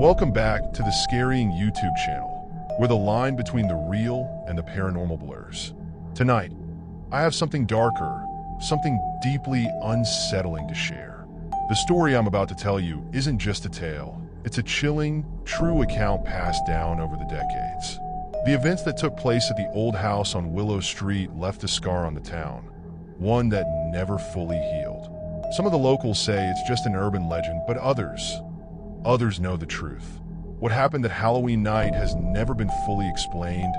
Welcome back to the Scarying YouTube channel, where the line between the real and the paranormal blurs. Tonight, I have something darker, something deeply unsettling to share. The story I'm about to tell you isn't just a tale, it's a chilling, true account passed down over the decades. The events that took place at the old house on Willow Street left a scar on the town, one that never fully healed. Some of the locals say it's just an urban legend, but others know the truth. What happened that Halloween night has never been fully explained,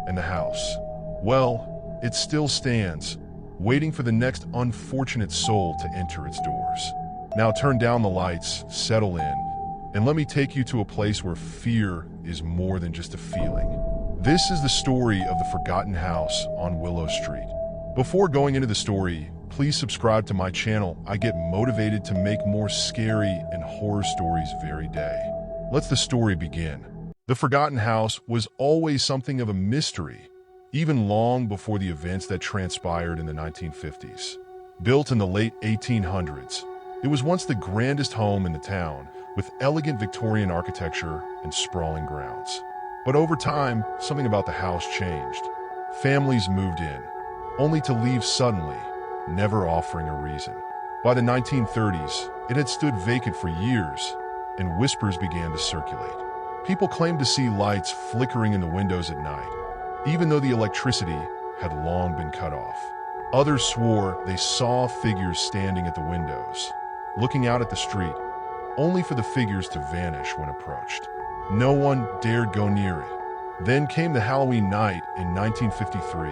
and the house, well, it still stands, waiting for the next unfortunate soul to enter its doors. Now turn down the lights, settle in, and let me take you to a place where fear is more than just a feeling. This is the story of the forgotten house on Willow Street. Before going into the story, please subscribe to my channel. I get motivated to make more scary and horror stories every day. Let the story begin. The forgotten house was always something of a mystery, even long before the events that transpired in the 1950s. Built in the late 1800s, it was once the grandest home in the town, with elegant Victorian architecture and sprawling grounds. But over time, something about the house changed. Families moved in, only to leave suddenly, never offering a reason. By the 1930s, it had stood vacant for years, and whispers began to circulate. People claimed to see lights flickering in the windows at night, even though the electricity had long been cut off. Others swore they saw figures standing at the windows, looking out at the street, only for the figures to vanish when approached. No one dared go near it. Then came the Halloween night in 1953,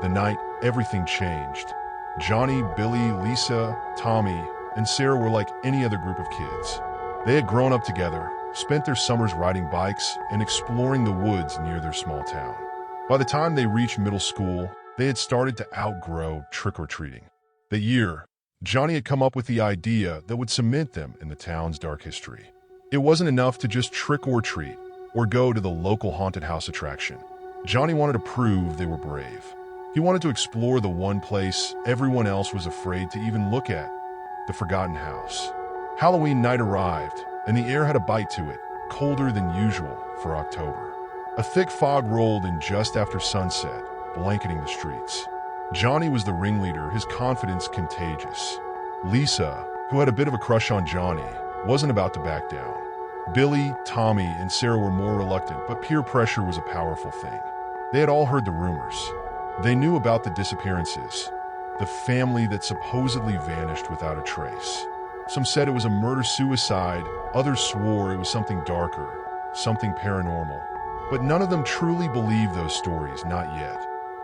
the night everything changed. Johnny, Billy, Lisa, Tommy, and Sarah were like any other group of kids. They had grown up together, spent their summers riding bikes and exploring the woods near their small town. By the time they reached middle school, they had started to outgrow trick-or-treating. That year, Johnny had come up with the idea that would cement them in the town's dark history. It wasn't enough to just trick-or-treat or go to the local haunted house attraction. Johnny wanted to prove they were brave. He wanted to explore the one place everyone else was afraid to even look at, the forgotten house. Halloween night arrived, and the air had a bite to it, colder than usual for October. A thick fog rolled in just after sunset, blanketing the streets. Johnny was the ringleader, his confidence contagious. Lisa, who had a bit of a crush on Johnny, wasn't about to back down. Billy, Tommy, and Sarah were more reluctant, but peer pressure was a powerful thing. They had all heard the rumors. They knew about the disappearances, the family that supposedly vanished without a trace. Some said it was a murder-suicide, others swore it was something darker, something paranormal. But none of them truly believed those stories, not yet.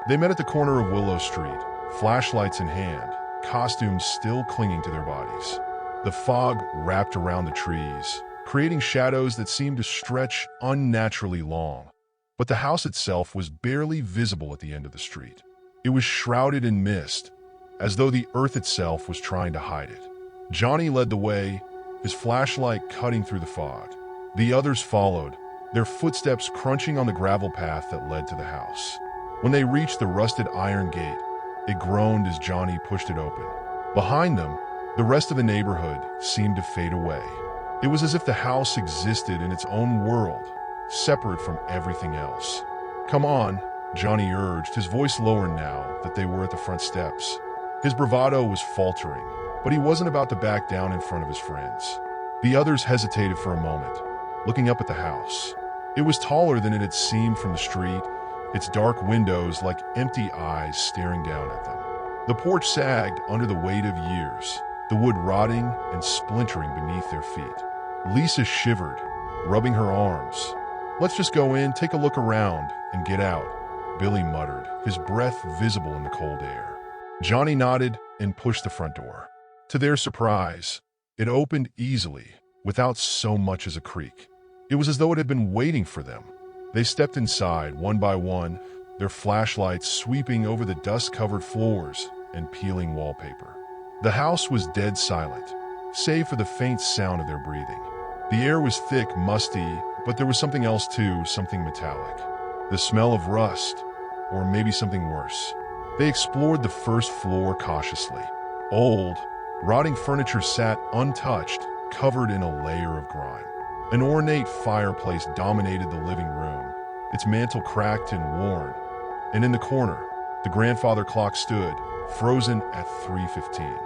They met at the corner of Willow Street, flashlights in hand, costumes still clinging to their bodies. The fog wrapped around the trees, creating shadows that seemed to stretch unnaturally long. But the house itself was barely visible at the end of the street. It was shrouded in mist, as though the earth itself was trying to hide it. Johnny led the way, his flashlight cutting through the fog. The others followed, their footsteps crunching on the gravel path that led to the house. When they reached the rusted iron gate, it groaned as Johnny pushed it open. Behind them, the rest of the neighborhood seemed to fade away. It was as if the house existed in its own world, separate from everything else. "Come on," Johnny urged, his voice lower now that they were at the front steps. His bravado was faltering, but he wasn't about to back down in front of his friends. The others hesitated for a moment, looking up at the house. It was taller than it had seemed from the street, its dark windows like empty eyes staring down at them. The porch sagged under the weight of years, the wood rotting and splintering beneath their feet. Lisa shivered, rubbing her arms. "Let's just go in, take a look around, and get out," Billy muttered, his breath visible in the cold air. Johnny nodded and pushed the front door. To their surprise, it opened easily, without so much as a creak. It was as though it had been waiting for them. They stepped inside, one by one, their flashlights sweeping over the dust-covered floors and peeling wallpaper. The house was dead silent, save for the faint sound of their breathing. The air was thick, musty, but there was something else too, something metallic. The smell of rust, or maybe something worse. They explored the first floor cautiously. Old, rotting furniture sat untouched, covered in a layer of grime. An ornate fireplace dominated the living room, its mantel cracked and worn, and in the corner, the grandfather clock stood, frozen at 3:15.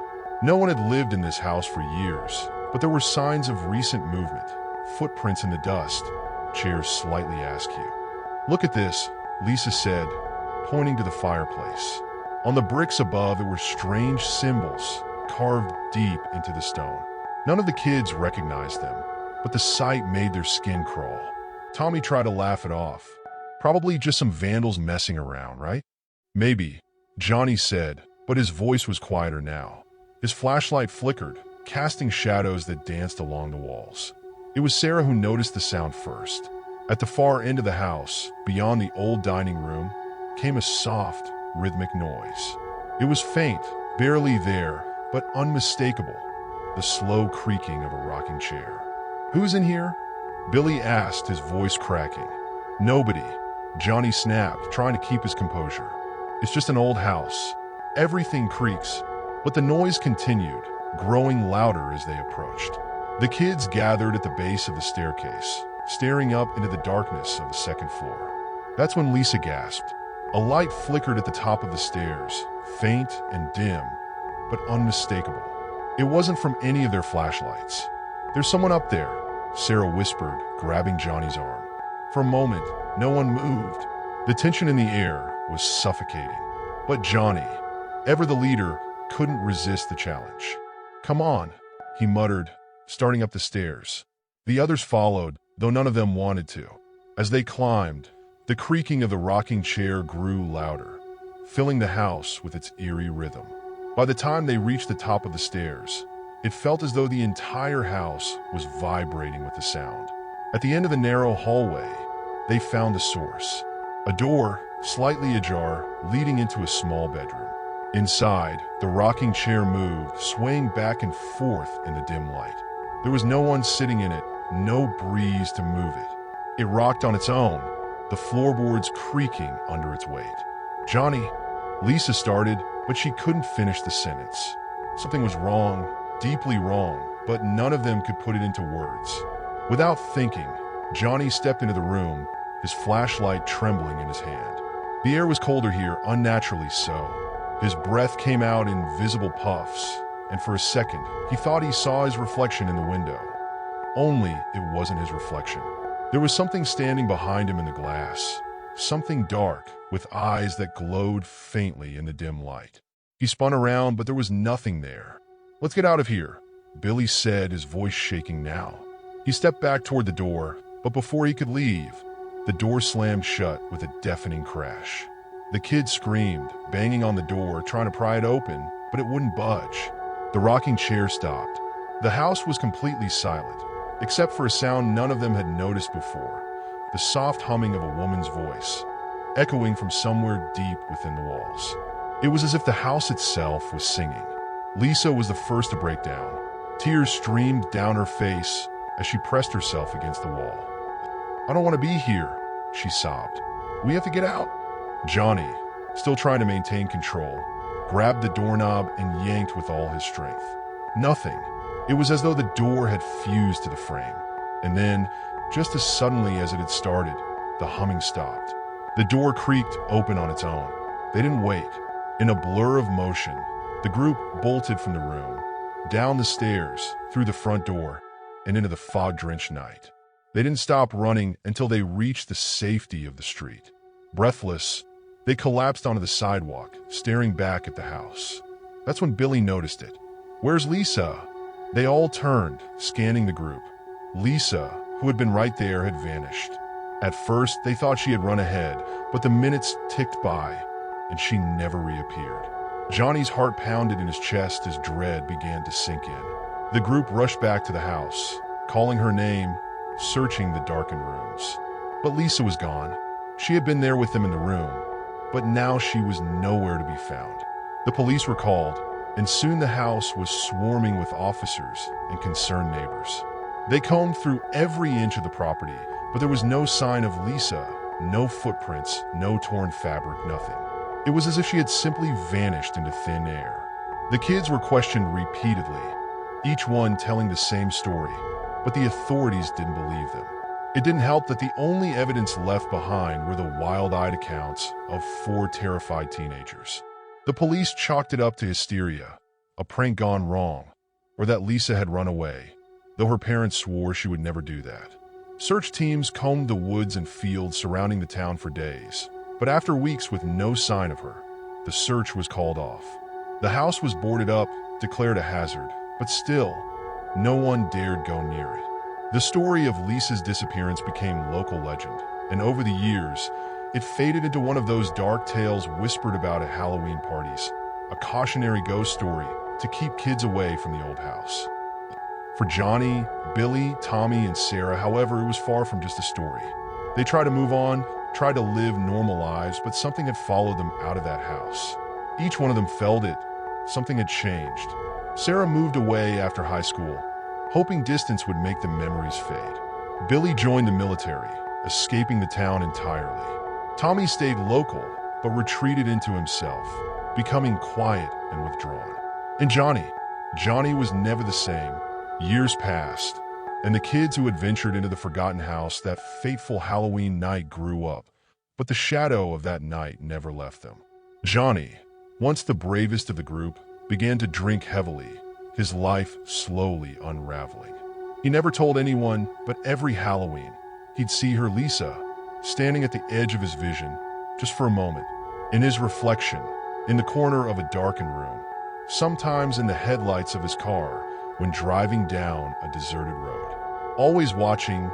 No one had lived in this house for years, but there were signs of recent movement, footprints in the dust, chairs slightly askew. "Look at this," Lisa said, pointing to the fireplace. On the bricks above, there were strange symbols carved deep into the stone. None of the kids recognized them, but the sight made their skin crawl. Tommy tried to laugh it off. "Probably just some vandals messing around, right?" "Maybe," Johnny said, but his voice was quieter now. His flashlight flickered, casting shadows that danced along the walls. It was Sarah who noticed the sound first. At the far end of the house, beyond the old dining room, came a soft, rhythmic noise. It was faint, barely there, but unmistakable, the slow creaking of a rocking chair. "Who's in here?" Billy asked, his voice cracking. "Nobody," Johnny snapped, trying to keep his composure. "It's just an old house. Everything creaks." But the noise continued, growing louder as they approached. The kids gathered at the base of the staircase, staring up into the darkness of the second floor. That's when Lisa gasped. A light flickered at the top of the stairs, faint and dim, but unmistakable. It wasn't from any of their flashlights. "There's someone up there," Sarah whispered, grabbing Johnny's arm. For a moment, no one moved. The tension in the air was suffocating. But Johnny, ever the leader, couldn't resist the challenge. "Come on," he muttered, starting up the stairs. The others followed, though none of them wanted to. As they climbed, the creaking of the rocking chair grew louder, filling the house with its eerie rhythm. By the time they reached the top of the stairs, it felt as though the entire house was vibrating with the sound. At the end of the narrow hallway, they found the source. A door, slightly ajar, leading into a small bedroom. Inside, the rocking chair moved, swaying back and forth in the dim light. There was no one sitting in it, no breeze to move it. It rocked on its own, the floorboards creaking under its weight. "Johnny," Lisa started, but she couldn't finish the sentence. Something was wrong, deeply wrong, but none of them could put it into words. Without thinking, Johnny stepped into the room, his flashlight trembling in his hand. The air was colder here, unnaturally so. His breath came out in visible puffs, and for a second, he thought he saw his reflection in the window. Only it wasn't his reflection. There was something standing behind him in the glass, something dark, with eyes that glowed faintly in the dim light. He spun around, but there was nothing there. "Let's get out of here," Billy said, his voice shaking now. He stepped back toward the door, but before he could leave, the door slammed shut with a deafening crash. The kids screamed, banging on the door, trying to pry it open, but it wouldn't budge. The rocking chair stopped. The house was completely silent, except for a sound none of them had noticed before, the soft humming of a woman's voice, echoing from somewhere deep within the walls. It was as if the house itself was singing. Lisa was the first to break down. Tears streamed down her face as she pressed herself against the wall. "I don't want to be here," she sobbed. "We have to get out." Johnny, still trying to maintain control, grabbed the doorknob and yanked with all his strength. Nothing. It was as though the door had fused to the frame. And then, just as suddenly as it had started, the humming stopped. The door creaked open on its own. They didn't wait. In a blur of motion, the group bolted from the room, down the stairs, through the front door, and into the fog-drenched night. They didn't stop running until they reached the safety of the street. Breathless, they collapsed onto the sidewalk, staring back at the house. That's when Billy noticed it. "Where's Lisa?" They all turned, scanning the group. Lisa, who had been right there, had vanished. At first, they thought she had run ahead, but the minutes ticked by, and she never reappeared. Johnny's heart pounded in his chest as dread began to sink in. The group rushed back to the house, calling her name, searching the darkened rooms. But Lisa was gone. She had been there with them in the room, but now she was nowhere to be found. The police were called, and soon the house was swarming with officers and concerned neighbors. They combed through every inch of the property, but there was no sign of Lisa, no footprints, no torn fabric, nothing. It was as if she had simply vanished into thin air. The kids were questioned repeatedly, each one telling the same story. but the authorities didn't believe them. It didn't help that the only evidence left behind were the wild-eyed accounts of 4 terrified teenagers. The police chalked it up to hysteria, a prank gone wrong, or that Lisa had run away, though her parents swore she would never do that. Search teams combed the woods and fields surrounding the town for days, but after weeks with no sign of her, the search was called off. The house was boarded up, declared a hazard, but still, no one dared go near it. The story of Lisa's disappearance became local legend, and over the years, it faded into one of those dark tales whispered about at Halloween parties, a cautionary ghost story to keep kids away from the old house. For Johnny, Billy, Tommy, and Sarah, however, it was far from just a story. They tried to move on, tried to live normal lives, but something had followed them out of that house. Each one of them felt it. Something had changed. Sarah moved away after high school, hoping distance would make the memories fade. Billy joined the military, escaping the town entirely. Tommy stayed local, but retreated into himself, becoming quiet and withdrawn. And Johnny was never the same. Years passed, and the kids who had ventured into the forgotten house that fateful Halloween night grew up, but the shadow of that night never left them. Johnny, once the bravest of the group, began to drink heavily, his life slowly unraveling. He never told anyone, but every Halloween, he'd see her, Lisa, standing at the edge of his vision, just for a moment, in his reflection, in the corner of a darkened room, sometimes in the headlights of his car when driving down a deserted road. Always watching,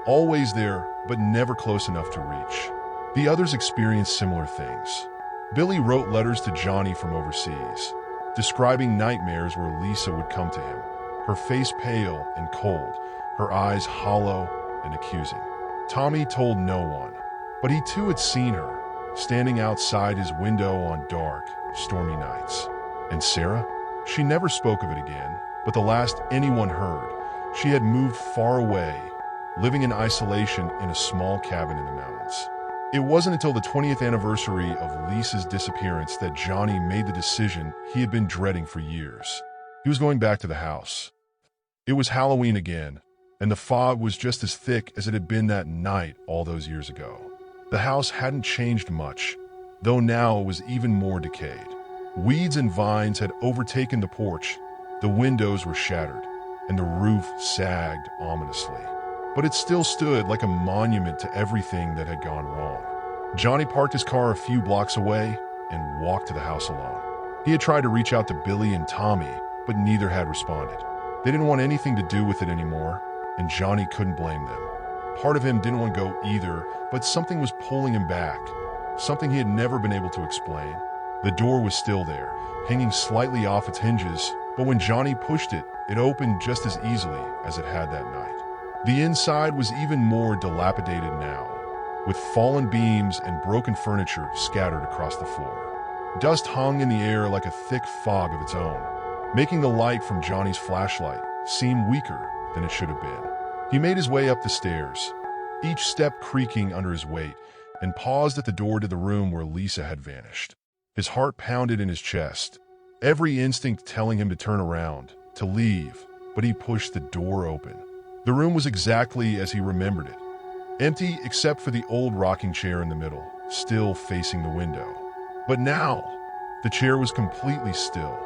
always there, but never close enough to reach. The others experienced similar things. Billy wrote letters to Johnny from overseas, describing nightmares where Lisa would come to him, her face pale and cold, her eyes hollow and accusing. Tommy told no one, but he too had seen her, standing outside his window on dark, stormy nights. And Sarah? She never spoke of it again, but the last anyone heard, she had moved far away, living in isolation in a small cabin in the mountains. It wasn't until the 20th anniversary of Lisa's disappearance that Johnny made the decision he had been dreading for years. He was going back to the house. It was Halloween again, and the fog was just as thick as it had been that night all those years ago. The house hadn't changed much, though now it was even more decayed. Weeds and vines had overtaken the porch, the windows were shattered, and the roof sagged ominously. But it still stood like a monument to everything that had gone wrong. Johnny parked his car a few blocks away and walked to the house alone. He had tried to reach out to Billy and Tommy, but neither had responded. They didn't want anything to do with it anymore, and Johnny couldn't blame them. Part of him didn't want to go either, but something was pulling him back, something he had never been able to explain. The door was still there, hanging slightly off its hinges, but when Johnny pushed it, it opened just as easily as it had that night. The inside was even more dilapidated now, with fallen beams and broken furniture scattered across the floor. Dust hung in the air like a thick fog of its own, making the light from Johnny's flashlight seem weaker than it should have been. He made his way up the stairs, each step creaking under his weight, and paused at the door to the room where Lisa had vanished. His heart pounded in his chest, every instinct telling him to turn around, to leave, but he pushed the door open. The room was exactly as he remembered it, empty except for the old rocking chair in the middle, still facing the window. But now, the chair was completely still.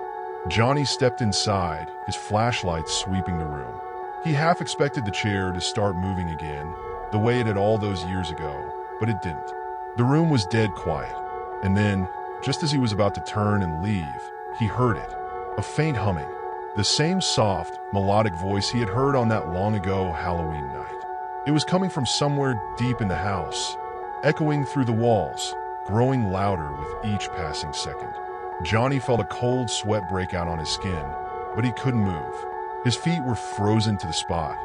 Johnny stepped inside, his flashlight sweeping the room. He half expected the chair to start moving again, the way it had all those years ago, but it didn't. The room was dead quiet, and then, just as he was about to turn and leave, he heard it, a faint humming, the same soft, melodic voice he had heard on that long-ago Halloween night. It was coming from somewhere deep in the house, echoing through the walls, growing louder with each passing second. Johnny felt a cold sweat break out on his skin, but he couldn't move. His feet were frozen to the spot.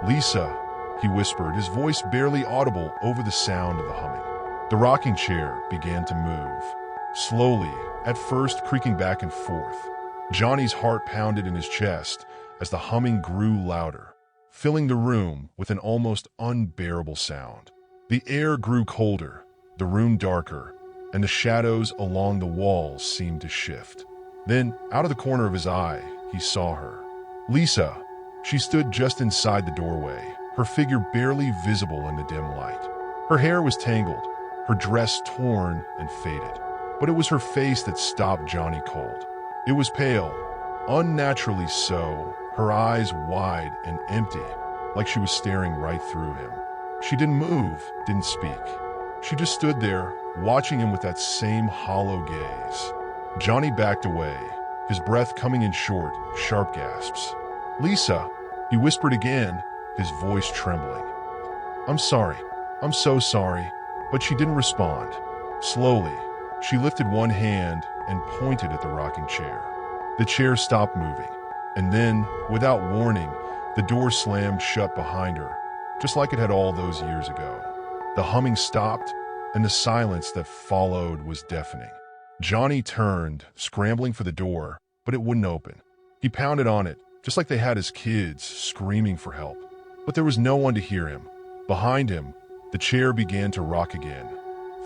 "Lisa," he whispered, his voice barely audible over the sound of the humming. The rocking chair began to move, slowly, at first creaking back and forth. Johnny's heart pounded in his chest as the humming grew louder, filling the room with an almost unbearable sound. The air grew colder, the room darker, and the shadows along the walls seemed to shift. Then, out of the corner of his eye, he saw her. "Lisa," She stood just inside the doorway, her figure barely visible in the dim light. Her hair was tangled, her dress torn and faded. But it was her face that stopped Johnny cold. It was pale, unnaturally so, her eyes wide and empty, like she was staring right through him. She didn't move, didn't speak. She just stood there, watching him with that same hollow gaze. Johnny backed away, his breath coming in short, sharp gasps. "Lisa," he whispered again, his voice trembling. "I'm sorry. I'm so sorry." But she didn't respond. Slowly, she lifted one hand and pointed at the rocking chair. The chair stopped moving, and then, without warning, the door slammed shut behind her, just like it had all those years ago. The humming stopped, and the silence that followed was deafening. Johnny turned, scrambling for the door, but it wouldn't open. He pounded on it, just like they had as kids, screaming for help. But there was no one to hear him. Behind him, the chair began to rock again.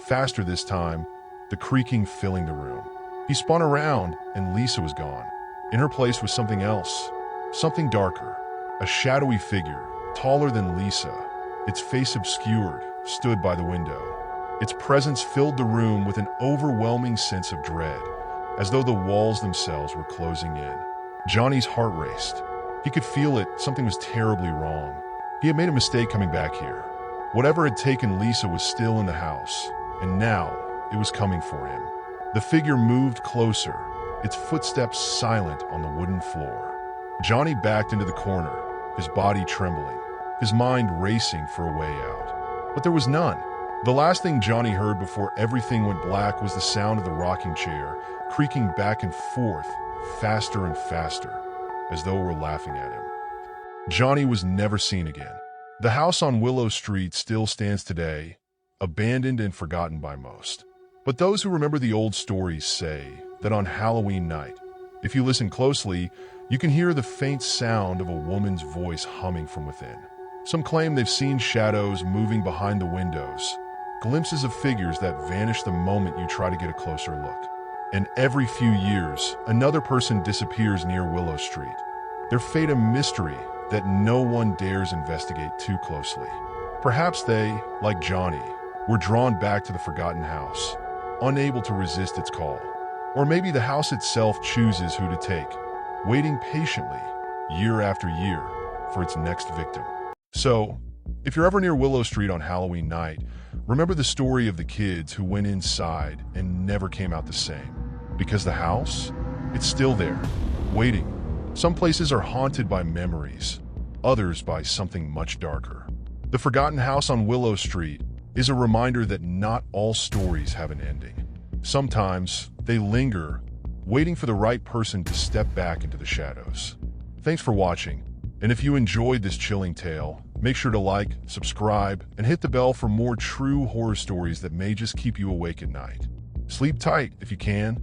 Faster this time, the creaking filling the room. He spun around, and Lisa was gone. In her place was something else, something darker. A shadowy figure, taller than Lisa, its face obscured, stood by the window. Its presence filled the room with an overwhelming sense of dread, as though the walls themselves were closing in. Johnny's heart raced. He could feel it, something was terribly wrong. He had made a mistake coming back here. Whatever had taken Lisa was still in the house, and now it was coming for him. The figure moved closer, its footsteps silent on the wooden floor. Johnny backed into the corner, his body trembling, his mind racing for a way out. But there was none. The last thing Johnny heard before everything went black was the sound of the rocking chair, creaking back and forth, faster and faster, as though it were laughing at him. Johnny was never seen again. The house on Willow Street still stands today, abandoned and forgotten by most. But those who remember the old stories say that on Halloween night, if you listen closely, you can hear the faint sound of a woman's voice humming from within. Some claim they've seen shadows moving behind the windows, glimpses of figures that vanish the moment you try to get a closer look. And every few years, another person disappears near Willow Street, their fate a mystery that no one dares investigate too closely. Perhaps they, like Johnny, were drawn back to the forgotten house, unable to resist its call. Or maybe the house itself chooses who to take, waiting patiently, year after year, for its next victim. So, if you're ever near Willow Street on Halloween night, remember the story of the kids who went inside and never came out the same. Because the house, it's still there, waiting. Some places are haunted by memories, others by something much darker. The forgotten house on Willow Street is a reminder that not all stories have an ending. Sometimes they linger, waiting for the right person to step back into the shadows. Thanks for watching, and if you enjoyed this chilling tale, make sure to like, subscribe, and hit the bell for more true horror stories that may just keep you awake at night. Sleep tight if you can,